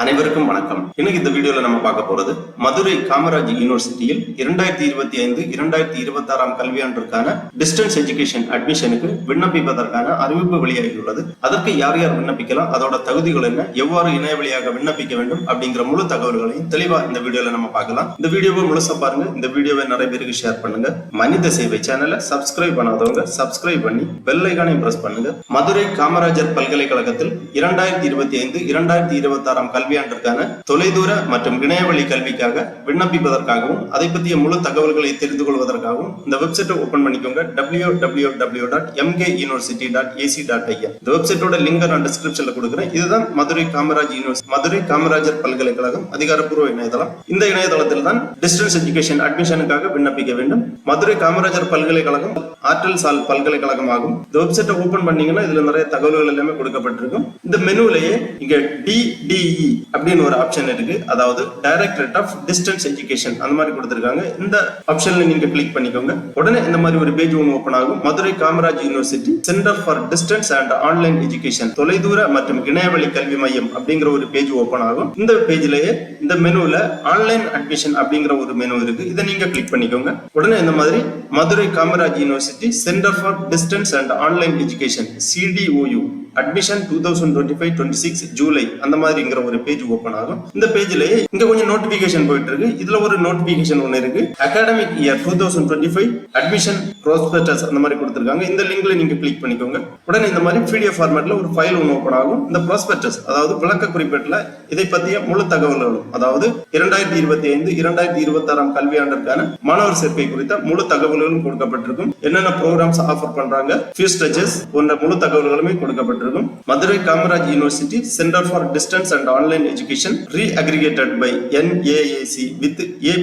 அனைவருக்கும் வணக்கம். இன்னைக்கு இந்த வீடியோல நம்ம பார்க்க போறது மதுரை காமராஜ் யூனிவர்சிட்டியில் 2025-2026 கல்வியாண்டிற்கான டிஸ்டன்ஸ் எஜுகேஷன் அட்மிஷனுக்கு விண்ணப்பிப்பதற்கான அறிவிப்பு வெளியாகியுள்ளது. அதற்கு யார் யார் விண்ணப்பிக்கலாம், அதோட தகுதிகள் என்ன, எவ்வாறு இணைய வழியாக விண்ணப்பிக்க வேண்டும் அப்படிங்கிற முழு தகவல்களையும் தெளிவா இந்த வீடியோல நம்ம பார்க்கலாம். இந்த வீடியோவை முழுசா பாருங்க. இந்த வீடியோவை நிறைய பேருக்கு ஷேர் பண்ணுங்க. மனித சேவை சேனலை சப்ஸ்கிரைப் பண்ணாதவங்க சப்ஸ்கிரைப் பண்ணி பெல் ஐகானையும் பிரஸ் பண்ணுங்க. மதுரை காமராஜர் பல்கலைக்கழகத்தில் 2025-2026 கல்வியாண்டிற்கான தொலைதூர மற்றும் இணையவழி கல்விக்காக விண்ணப்பிப்பதற்காகவும் அதை பற்றிய முழு தகவல்களை தெரிந்து கொள்வதற்காகவும் இந்த வெப்சைட்டை ஓபன் பண்ணிக்கோங்க. www.mkuniversity.ac.in. இந்த வெப்சைட்டோட லிங்க் நான் டிஸ்கிரிப்ஷன்ல கொடுக்குறேன். இதுதான் மதுரை காமராஜ் யூனிவர்சிட்டி, மதுரை காமராஜர் பல்கலைக்கழகம் அதிகாரப்பூர்வ இணையதளம். இந்த இணையதளத்தில் தான் டிஸ்டன்ஸ் எஜுகேஷன் அட்மிஷனுக்காக விண்ணப்பிக்க வேண்டும். மதுரை காமராஜர் பல்கலைக்கழகம் ஆற்றல் சால் பல்கலைக்கழகம் ஆகும். இந்த வெப்சைட்டை ஓபன் பண்ணீங்கன்னா இதுல நிறைய தகவல்கள் எல்லாமே கொடுக்கப்பட்டிருக்கும். இந்த மெனுவிலேயே இங்க DDE அப்படின்னு ஒரு ஆப்ஷன் இருக்கு, அதாவது டைரக்டரேட் ஆஃப் டிஸ்டன்ஸ் எஜுகேஷன் அந்த மாதிரி கொடுத்திருக்காங்க. இந்த ஆப்ஷன்ல நீங்க கிளிக் பண்ணிக்கோங்க. உடனே இந்த மாதிரி ஒரு பேஜ் ஒன்று ஓபன் ஆகும். Madurai Kamaraj university centre for distance and online education, தொலைதூர மற்றும் இணையவழி கல்வி மையம் அப்படிங்கிற ஒரு பேஜ் ஓபன் ஆகும். இந்த பேஜ்லயே இந்த மெனுல ஆன்லைன் அட்மிஷன் அப்படிங்கிற ஒரு மெனு இருக்கு. இதை நீங்க கிளிக் பண்ணிக்கோங்க. உடனே இந்த மாதிரி Madurai Kamaraj university centre for distance and online education CDOU admission 2025-26 July அந்த மாதிரிங்கிற ஒரு பேஜ் ஓபன் ஆகும். இந்த பேஜ்லயே இங்க கொஞ்சம் நோட்டிபிகேஷன் போயிட்டு இருக்கு. இதுல ஒரு நோட்டிபிகேஷன் ஒன்னு இருக்கு, அகாடமிக் இயர் 2025 அட்மிஷன் ப்ராஸ்பெக்டஸ் அந்த மாதிரி கொடுத்திருக்காங்க. இந்த லிங்க்ல நீங்க கிளிக் பண்ணிக்கோங்க. உடனே இந்த மாதிரி PDF ஃபார்மேட்ல ஒரு ஃபைல் ஒன்று ஓபன் ஆகும். இந்த ப்ராஸ்பெக்டஸ் அதாவது விளக்க குறிப்பேட்டுல இதை பற்றிய முழு தகவல்களும், அதாவது 2025-2026 கல்வியாண்டிற்கான மாணவர் சேர்க்கை குறித்த முழு தகவல்களும் கொடுக்கப்பட்டிருக்கும். என்னென்ன ப்ரோக்ராம்ஸ் ஆஃபர் பண்றாங்க, ஃபீஸ் ஸ்ட்ரக்சர்ஸ் போன்ற முழு தகவல்களுமே கொடுக்கப்பட்டிருக்கும். Madurai Kamaraj university centre for distance and online education re-aggregated by NAAC with A++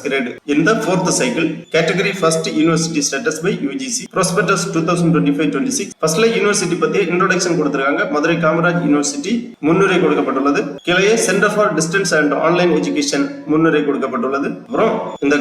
grade in the 4th cycle category first university status by UGC prospectus 2025-26. ஃபர்ஸ்ட்ல யூனிவர்சிட்டி பத்தி இன்ட்ரோடக்ஷன் கொடுத்திருக்காங்க. மதுரை காமராஜ் யூனிவர்சிட்டி முன்னுரை கொடுக்கப்பட்டுள்ளது. கீழே centre for distance and online education முன்னுரை கொடுக்கப்பட்டுள்ளது. அப்புறம் இந்த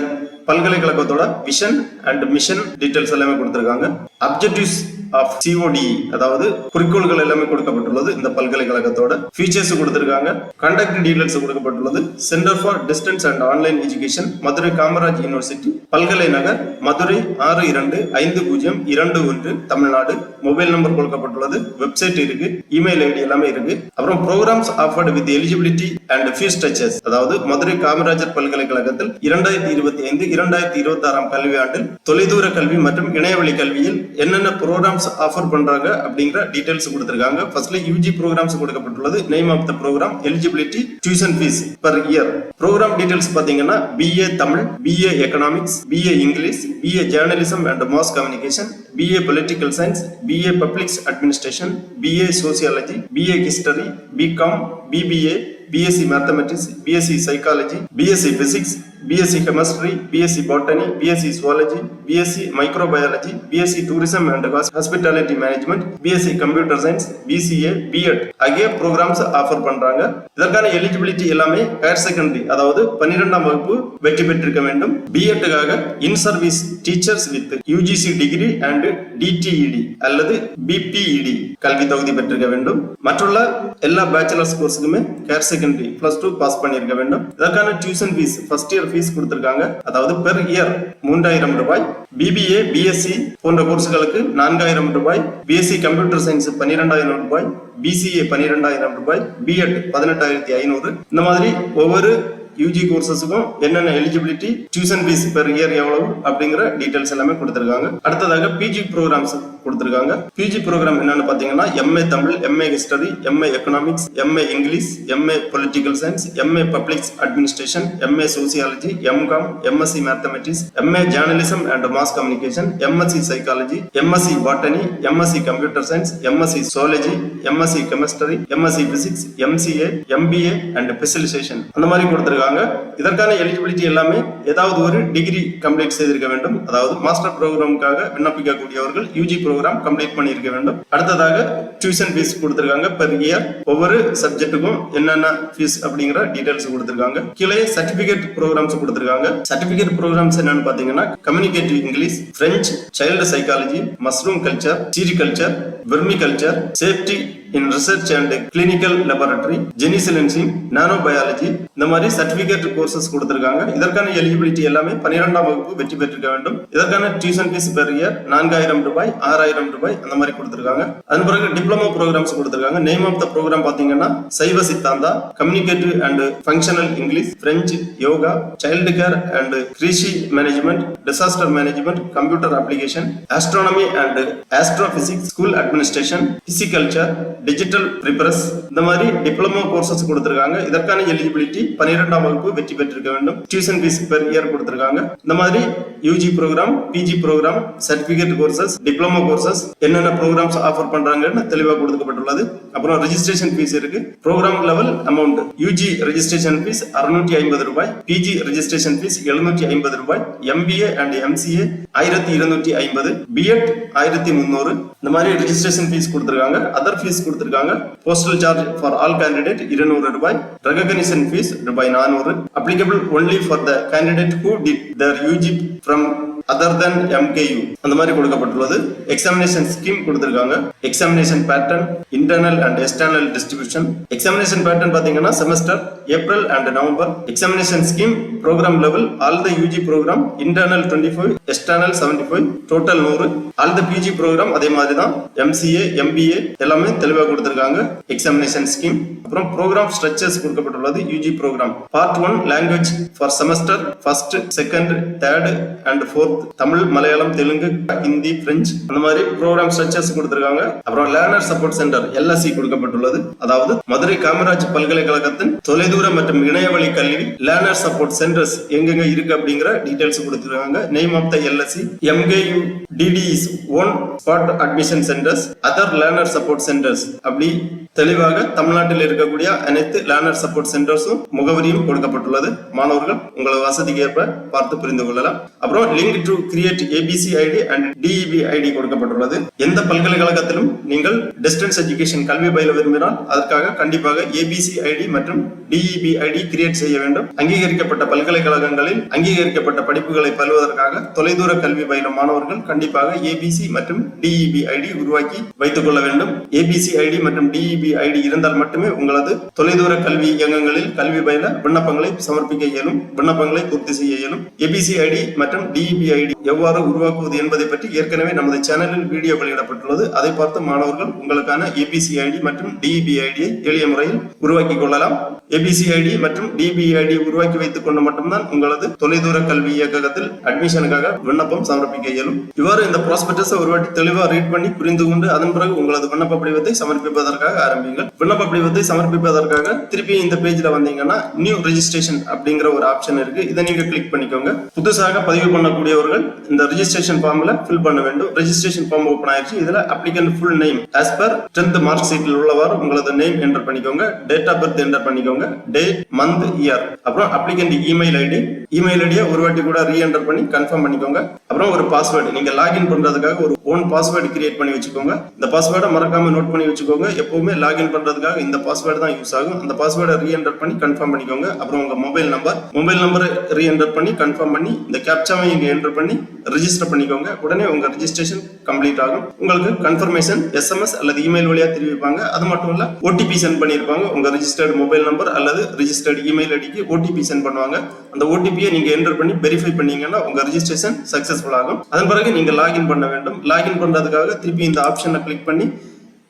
பல்கலைக்கழகத்தோட விஷன் அண்ட் மிஷன் டீடைல்ஸ் எல்லாமே கொடுத்திருக்காங்க. அப்ஜெக்டிவ்ஸ் ஆஃப் CODE அதாவது குறிக்கோள்கள் எல்லாமே கொடுக்கப்பட்டுள்ளது. இந்த பல்கலைக்கழகத்தோட ஃபீச்சர்ஸ் கொடுத்திருக்காங்க. கண்டக்ட் டீடைல்ஸ் கொடுக்கப்பட்டுள்ளது. Centre for distance and online education Madurai Kamaraj university, பல்கலை நகர், மதுரை 625021 தமிழ்நாடு. மொபைல் நம்பர் கொடுக்கப்பட்டுள்ளது. வெப்சைட் இருக்கு, இமெயில் ஐடி எல்லாமே இருக்கு. அப்புறம் programs offered with eligibility and fees structures, அதாவது மதுரை காமராஜர் பல்கலைக்கழகத்தில் 2025-2026 கல்வியாண்டில் தொலைதூர கல்வி மற்றும் இணையவழி கல்வியில் என்னென்ன ப்ரோக்ராம்ஸ் ஆஃபர் பண்றாங்க அப்படிங்கிற டீடைல்ஸ் கொடுத்திருக்காங்க. ஃபர்ஸ்ட்ல UG ப்ரோக்ராம்ஸ் கொடுக்கப்பட்டுள்ளது. Name of the programme, eligibility, tuition fees per year. Programme details பாத்தீங்கன்னா BA Tamil, BA economics, BA English, BA journalism and mass communication, BA political science, BA public administration, BA sociology, BA history, BCom, BBA, BSc mathematics, BSc psychology, BSc physics, BSc chemistry, BSc botany, BSc zoology, BSc microbiology, BSc tourism and hospitality management, BSc computer science, BCA, B.Ed ஆகிய programs offer பண்றாங்க. இதற்கான eligibility எல்லாமே higher secondary, அதாவது 12ஆம் வகுப்பு வெற்றி பெற்றிருக்க வேண்டும். B.Ed-க்காக in service teachers with UGC degree and DTED அல்லது BPED கல்வி தகுதி பெற்றிருக்க வேண்டும். மற்றுள்ள எல்லா பேச்சுலர்ஸ் கோர்ஸுக்குமே ஹையர் செகண்டரி +2 பாஸ் பண்ணியிருக்க வேண்டும். இதற்கான tuition fees first year fees கொடுத்திருக்காங்க, அதாவது பெர் இயர் 3000 ரூபாய். BBA, BSc போன்ற கோர்ஸ்களுக்கு 4000 ரூபாய். BSc கம்ப்யூட்டர் சயின்ஸ் 12000 ரூபாய். BCA 12000 ரூபாய். B.Ed 18500. இந்த மாதிரி ஒவ்வொரு UG கோர்சஸுக்கும் என்னென்ன eligibility, tuition fees per year எவ்வளவு அப்படிங்கிற டீடைல்ஸ் எல்லாமே கொடுத்திருக்காங்க. அடுத்ததாக PG ப்ரோக்ராம்ஸ் கொடுத்திருக்காங்க. PG ப்ரோக்ராம் என்னன்னு பாத்தீங்கன்னா MA Tamil, MA history, MA economics, MA English, MA political science, MA public administration, MA sociology, MCom, MSc mathematics, MA journalism and mass communication, MSc psychology, MSc botany, MSc computer science, MSc zoology, MSc chemistry, MSc physics, MCA, MBA and specialisation அந்த மாதிரி கொடுத்திருக்காங்க. இதற்கான eligibility எல்லாமே ஏதாவது ஒரு degree complete செய்திருக்க வேண்டும். அதாவது மாஸ்டர் ப்ரோக்ராமுக்காக விண்ணப்பிக்கக்கூடியவர்கள் UG ப்ரோக்ராம் கம்ப்ளீட் பண்ணியிருக்க வேண்டும். அடுத்ததாக டியூஷன் ஃபீஸ் கொடுத்திருக்காங்க பெர் இயர். ஒவ்வொரு சப்ஜெக்ட்டுக்கும் என்னென்ன ஃபீஸ் அப்படிங்கிற டீடைல்ஸ் கொடுத்திருக்காங்க. கீழே சர்டிபிகேட் ப்ரோக்ராம்ஸ் கொடுத்திருக்காங்க. சர்டிபிகேட் ப்ரோக்ராம்ஸ் என்னன்னு பாத்தீங்கன்னா communicative English, French, child psychology, mushroom culture, sericulture, vermiculture, safety in research and clinical laboratory, genetical enzyme, nano biology, இந்த மாதிரி சர்டிபிகேட் கோர்சஸ் கொடுத்திருக்காங்க. இதற்கான எலிஜிபிலிட்டி எல்லாமே 12ஆம் வகுப்பு வெற்றி பெற்றிருக்க வேண்டும். இதற்கான டியூஷன் ஃபீஸ் பெர் இயர் 4000 ரூபாய், 6000 ரூபாய் அந்த மாதிரி கொடுத்திருக்காங்க. அதன் பிறகு டிப்ளமோ ப்ரோக்ராம்ஸ் கொடுத்திருக்காங்க. நேம் ஆஃப் த ப்ரோக்ராம் பாத்தீங்கன்னா Saiva Siddhanta, communicative and functional English, French, yoga, child care and Krishi management, disaster management, computer application, astronomy and astrophysics, school administration, pisciculture, digital prepress இந்த மாதிரி டிப்ளமோ கோர்சஸ் கொடுத்திருக்காங்க. இதற்கான எலிஜிபிலிட்டி 12ஆம் வகுப்பு வெற்றி பெற்றிருக்க வேண்டும். டியூஷன் ஃபீஸ் பெர் இயர் கொடுத்திருக்காங்க. இந்த மாதிரி UG programme, PG programme, certificate courses, diploma courses என்னென்ன ப்ரோக்ராம்ஸ் ஆஃபர் பண்றாங்கன்னு தெளிவாக கொடுக்கப்பட்டுள்ளது. அப்புறம் ரெஜிஸ்ட்ரேஷன் ஃபீஸ் இருக்கு. Programme level amount UG registration fees 650 ரூபாய், பிஜி ரெஜிஸ்ட்ரேஷன் ஃபீஸ் 750 ரூபாய், எம்பிஏ அண்ட் எம்சிஏ 1250, பிஎட் 1300 இந்த மாதிரி ரெஜிஸ்ட்ரேஷன் ஃபீஸ் கொடுத்திருக்காங்க. அதர் ஃபீஸ் கொடுத்திருக்காங்க. Postal charge for all candidate 200 ரூபாய், ரெகக்னிஷன் ஃபீஸ் ரூபாய் 400, applicable only for the candidate who did their UG from other than MKU அந்த மாதிரி கொடுக்கப்பட்டுள்ளது. எக்ஸாமினேஷன் ஸ்கீம் கொடுத்திருக்காங்க. Examination pattern, internal and external distribution. Examination pattern பாத்தீங்கன்னா semester April and November. Examination scheme programme level all the UG programme internal 25, external 75, total 100. All the PG programme அதே மாதிரி தான். MCA, MBA எல்லாமே தெளிவாக கொடுத்திருக்காங்க. Examination scheme. அப்புறம் programme structures கொடுக்கப்பட்டுள்ளது. UG programme part 1 language for semester 1st, 2nd, 3rd and 4th Tamil, Malayalam, Telugu, Hindi, French அந்த மாதிரி ப்ரோக்ராம் ஸ்ட்ரக்சர்ஸ் கொடுத்திருக்காங்க. அப்புறம் லேர்னர் சப்போர்ட் சென்டர் LSC கொடுக்கப்பட்டுள்ளது. அதாவது மதுரை காமராஜ் பல்கலைக்கழகத்தின் தொலைதூர மற்றும் இணையவழி கல்வி லேர்னர் சப்போர்ட் சென்டர்ஸ் எங்கெங்க இருக்கு அப்படிங்கிற டீடைல்ஸ் கொடுத்திருக்காங்க. Name of the LSC, MKU DDE's own spot admission centers, other learner support centers அப்படி தெளிவாக தமிழ்நாட்டில் இருக்கக்கூடிய அனைத்து லேர்னர் சப்போர்ட் சென்டர்ஸும் முகவரியும் கொடுக்கப்பட்டுள்ளது. மாணவர்கள் உங்களது வசதிக்கு ஏற்ப பார்த்து புரிந்து கொள்ளலாம். அப்புறம் link to create ABC ID அண்ட் DEB ஐடி கொடுக்கப்பட்டுள்ளது. எந்த பல்கலைக்கழகத்திலும் நீங்கள் டிஸ்டன்ஸ் எஜுகேஷன் கல்வி பயில விரும்பினால் அதற்காக கண்டிப்பாக ABC ஐடி மற்றும் DEB ஐடி கிரியேட் செய்ய வேண்டும். அங்கீகரிக்கப்பட்ட பல்கலைக்கழகங்களில் அங்கீகரிக்கப்பட்ட படிப்புகளை பயிலுவதற்காக தொலைதூர கல்வி பயிலும் மாணவர்கள் கண்டிப்பாக ABC மற்றும் DEB ஐடி உருவாக்கி வைத்துக் கொள்ள வேண்டும். ABC ஐடி மற்றும் DEB ஐடி இருந்தால் மட்டுமே உங்களது தொலைதூர கல்வி இயக்கங்களில் கல்வி பயில விண்ணப்பங்களை சமர்ப்பிக்க இயலும், விண்ணப்பங்களை பூர்த்தி செய்ய இயலும். ABC ஐடி மற்றும் DEB ஐடி எவ்வாறு உருவாக்குவது என்பதை பற்றி ஏற்கனவே நமது சேனலில் வீடியோ வெளியிடப்பட்டுள்ளது. அதை பார்த்து மாணவர்கள் உங்களுக்கான ABC ஐடி மற்றும் DEB ஐடியை எளிய முறையில் உருவாக்கி கொள்ளலாம். ABC ஐடி மற்றும் DEB ஐடி உருவாக்கி வைத்துக் கொண்டு மட்டும்தான் உங்களது தொலைதூர கல்வி இயக்கத்தில் அட்மிஷனுக்காக விண்ணப்பம் சமர்ப்பிக்க இயலும். இவ்வாறு இந்த ப்ராஸ்பெக்டஸ் ஒரு வாட்டி தெளிவா ரீட் பண்ணி புரிந்து கொண்டு அதன் பிறகு உங்களது விண்ணப்ப படிவத்தை சமர்ப்பிப்பதற்காக ஆரம்பிங்கள். விண்ணப்ப படிவத்தை சமர்ப்பிப்பதற்காக திருப்பி இந்த பேஜ்ல வந்தீங்கன்னா நியூ ரெஜிஸ்ட்ரேஷன் அப்படிங்கிற ஒரு ஆப்ஷன் இருக்கு. இதை நீங்க கிளிக் பண்ணிக்கோங்க. புதுசாக பதிவு பண்ணக்கூடியவர்கள் இந்த ரெஜிஸ்ட்ரேஷன் ஃபார்ம்ல ஃபில் பண்ண வேண்டும். ரெஜிஸ்ட்ரேஷன் ஃபார்ம் ஓபன் ஆயிடுச்சு. இதுல applicant full name as per 10th mark ஷீட்ல உள்ளவாறு உங்களது நேம் என்டர் பண்ணிக்கோங்க. டேட் ஆஃப் பர்த் என்டர் பண்ணிக்கோங்க. Date, month, year. அப்புறம் அப்ளிகன்ட் இமெயில் ஐடியை ஒரு வாட்டி கூட ரீஎன்டர் பண்ணி கன்ஃபார்ம் பண்ணிக்கோங்க. அப்புறம் ஒரு பாஸ்வேர்டு நீங்க லாகின் பண்றதுக்காக ஒரு ஓன் பாஸ்வேர்டு கிரியேட் பண்ணி வச்சுக்கோங்க. இந்த பாஸ்வேர்டை மறக்காம நோட் பண்ணி வச்சுக்கோங்க. எப்பவுமே லாகின் பண்றதுக்காக இந்த பாஸ்வேர்டு தான் யூஸ் ஆகும். அந்த பாஸ்வேர்டை ரீஎன்டர் பண்ணி கன்ஃபார்ம் பண்ணிக்கோங்க. அப்புறம் உங்க மொபைல் நம்பரை ரீஎன்டர் பண்ணி கன்ஃபார்ம் பண்ணி இந்த கேப்சாவை இங்க என்டர் பண்ணி ரெஜிஸ்டர் பண்ணிக்கோங்க. உடனே உங்க ரெஜிஸ்ட்ரேஷன் கம்ப்ளீட் ஆகும். உங்களுக்கு கன்ஃபர்மேஷன் SMS அல்லது இமெயில் வழியா தெரிவிப்பாங்க. அது மட்டும் இல்ல OTP சென்ட் பண்ணிருப்பாங்க. உங்க ரெஜிஸ்டர்ட் மொபைல் நம்பர் அல்லது ரெஜிஸ்டர்ட் இமெயில் ஐடிக்கு OTP சென்ட் பண்ணுவாங்க. அந்த OTP-யை நீங்க என்டர் பண்ணி வெரிஃபை பண்ணீங்கன்னா உங்க ரெஜிஸ்ட்ரேஷன் சக்சஸ்ஃபுல் ஆகும். அதன் பிறகு நீங்க லாகின் பண்ண வேண்டும். லாகின் பண்றதுக்காக திருப்பி இந்த ஆப்ஷனை கிளிக் பண்ணி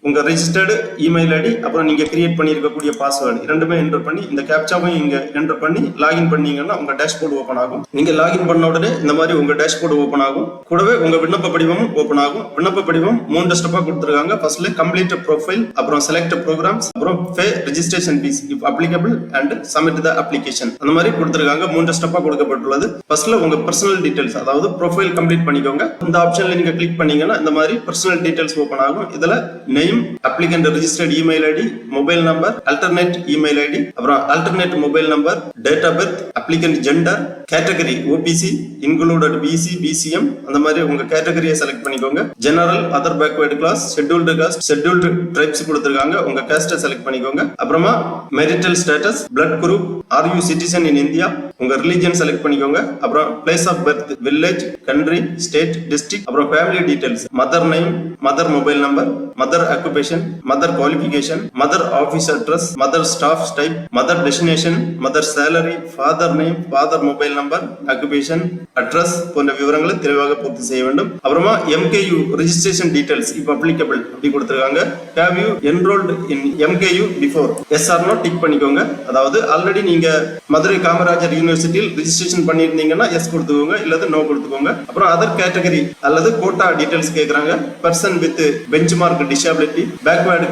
உங்க ரெஜிஸ்டர்டு இமெயில் ஐடி அப்புறம் நீங்க கிரியேட் பண்ணியிருக்கக்கூடிய பாஸ்வேர்டு இரண்டுமே என்டர் பண்ணி இந்த கேப்சாவையும் இங்க என்டர் பண்ணி லாகின் பண்ணீங்கன்னா உங்க டேஷ்போர்டு ஓபன் ஆகும். நீங்க லாகின் பண்ண உடனே இந்த மாதிரி உங்க டேஷ்போர்டு ஓபன் ஆகும். கூடவே உங்க விண்ணப்ப படிவமும் ஓபன் ஆகும். விண்ணப்ப படிவம் 3 ஸ்டெப்பா கொடுத்திருக்காங்க. ஃபர்ஸ்ட்ல கம்ப்ளீட் ப்ரொஃபைல், அப்புறம் செலக்ட் ப்ரோக்ராம்ஸ், அப்புறம் pay registration fee if applicable and submit the application. அந்த மாதிரி கொடுத்திருக்காங்க. 3 ஸ்டெப்பா கொடுக்கப்பட்டுள்ளது. ஃபர்ஸ்ட்ல உங்க பர்சனல் டீடைல்ஸ் அதாவது ப்ரொஃபைல் கம்ப்ளீட் பண்ணிக்கோங்க. இந்த ஆப்ஷன்ல நீங்க கிளிக் பண்ணீங்கன்னா இந்த மாதிரி பர்சனல் டீடைல்ஸ் ஓபன் ஆகும். இதுல name, applicant registered email ID, mobile number, alternate email ID, அப்புறம் alternate mobile number, date of birth, applicant gender, category OBC, included BC, BCM அந்த மாதிரி உங்க கேட்டகரியை செலக்ட் பண்ணிக்கோங்க. General, other backward class, scheduled caste, scheduled tribes கொடுத்திருக்காங்க. உங்க காஸ்ட்டை select பண்ணிக்கோங்க. அப்புறமா marital status, blood group, are you citizen in India, உங்க ரிலிஜியன் செலக்ட் பண்ணிக்கோங்க. அப்புறம் place of birth, village, country, state, district, அப்புறம் family details, mother name, mother mobile number, mother occupation, mother qualification, mother office address, mother staff type, mother destination, mother salary, father name, father mobile number, occupation, address போன்ற விவரங்களை தெளிவாக பூர்த்தி செய்ய வேண்டும். அப்புறமா MKU registration details இப்போ applicable அப்படி கொடுத்திருக்காங்க. Have you enrolled in MKU before? Yes or no tick பண்ணிக்கோங்க. அதாவது ஆல்ரெடி நீங்க மதுரை காமராஜர் யூனிவர்சிட்டியில் ரெஜிஸ்ட்ரேஷன் பண்ணியிருந்தீங்கன்னா எஸ் கொடுத்துக்கோங்க, இல்லது நோ கொடுத்துக்கோங்க. அப்புறம் அதர் கேட்டகரி அல்லது கோட்டா டீடைல்ஸ் கேட்கறாங்க. Person with benchmark disability, backward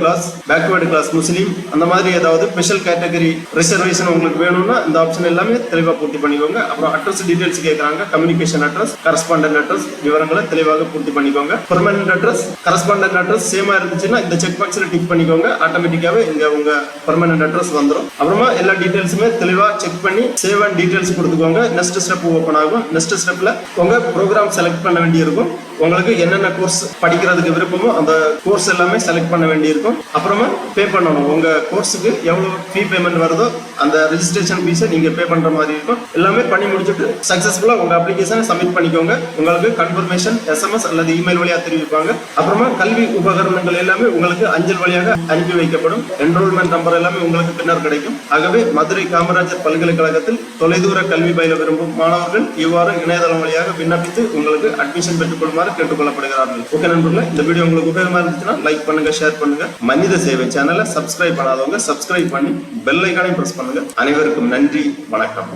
class Muslim, அந்த மாதிரி ஏதாவது ஸ்பெஷல் கேட்டகரி ரிசர்வேஷன் உங்களுக்கு வேணும்னா இந்த ஆப்ஷன் எல்லாமே தெளிவா பூர்த்தி பண்ணிக்கோங்க. அப்புறம் அட்ரஸ் டீடைல்ஸ் கேட்கறாங்க. கம்யூனிகேஷன் அட்ரஸ், கரஸ்பாண்டன்ட் அட்ரஸ் விவரங்களை தெளிவாக பூர்த்தி பண்ணிக்கோங்க. பெர்மனன்ட் அட்ரஸ், கரஸ்பாண்டன்ட் அட்ரஸ் சேமா இருந்துச்சுன்னா இந்த செக் பாக்ஸ்ல டிக் பண்ணிக்கோங்க. ஆட்டோமேட்டிக்காவே இங்க உங்க பெர்மனன்ட் அட்ரஸ் வந்துடும். அப்புறமா எல்லா டீடைல்ஸுமே தெளிவா செக் பண்ணி சேவ் அண்ட் டீடைல்ஸ் கொடுத்துக்கோங்க. நெக்ஸ்ட் ஸ்டெப் ஓபன் ஆகும். நெக்ஸ்ட் ஸ்டெப்ல உங்க ப்ரோக்ராம் செலக்ட் பண்ண வேண்டியிருக்கும். உங்களுக்கு என்னென்ன கோர்ஸ் படிக்கிறதுக்கு விருப்பமோ அந்த கோர்ஸ் எல்லாமே செலக்ட் பண்ண வேண்டியிருக்கும். அப்புறமா பே பண்ணணும். உங்க கோர்ஸுக்கு எவ்வளவு ஃபீ பேமெண்ட் வருதோ அந்த ரெஜிஸ்ட்ரேஷன் ஃபீஸை நீங்க பே பண்ற மாதிரி இருக்கும். எல்லாமே பண்ணி முடிச்சுட்டு சக்சஸ்ஃபுல்லா உங்க அப்ளிகேஷனை சப்மிட் பண்ணிக்கோங்க. உங்களுக்கு கன்ஃபர்மேஷன் SMS அல்லது இமெயில் வழியாக தெரிவிப்பாங்க. அப்புறமா கல்வி உபகரணங்கள் எல்லாமே உங்களுக்கு அஞ்சல் வழியாக அனுப்பி வைக்கப்படும். என்ரோல்மெண்ட் நம்பர் எல்லாமே உங்களுக்கு பின்னர் கிடைக்கும். ஆகவே மதுரை காமராஜர் பல்கலைக்கழகத்தில் தொலைதூர கல்வி பயில விரும்பும் மாணவர்கள் இவ்வாறு இணையதளம் வழியாக விண்ணப்பித்து உங்களுக்கு அட்மிஷன் பெற்றுக் கொள்ளுமாறு கேட்டுக்கொள்ளப்படுகிறார்கள். ஓகே நண்பர்களே, இந்த வீடியோ உங்களுக்கு உபயோகமா இருந்துச்சுன்னா லைக் பண்ணுங்க, ஷேர் பண்ணுங்க. மனித சேவை சேனலை சப்ஸ்கிரைப் பண்ணாதவங்க சப்ஸ்கிரைப் பண்ணி பெல் ஐகானை பிரஸ் பண்ணுங்க. அனைவருக்கும் நன்றி, வணக்கம்.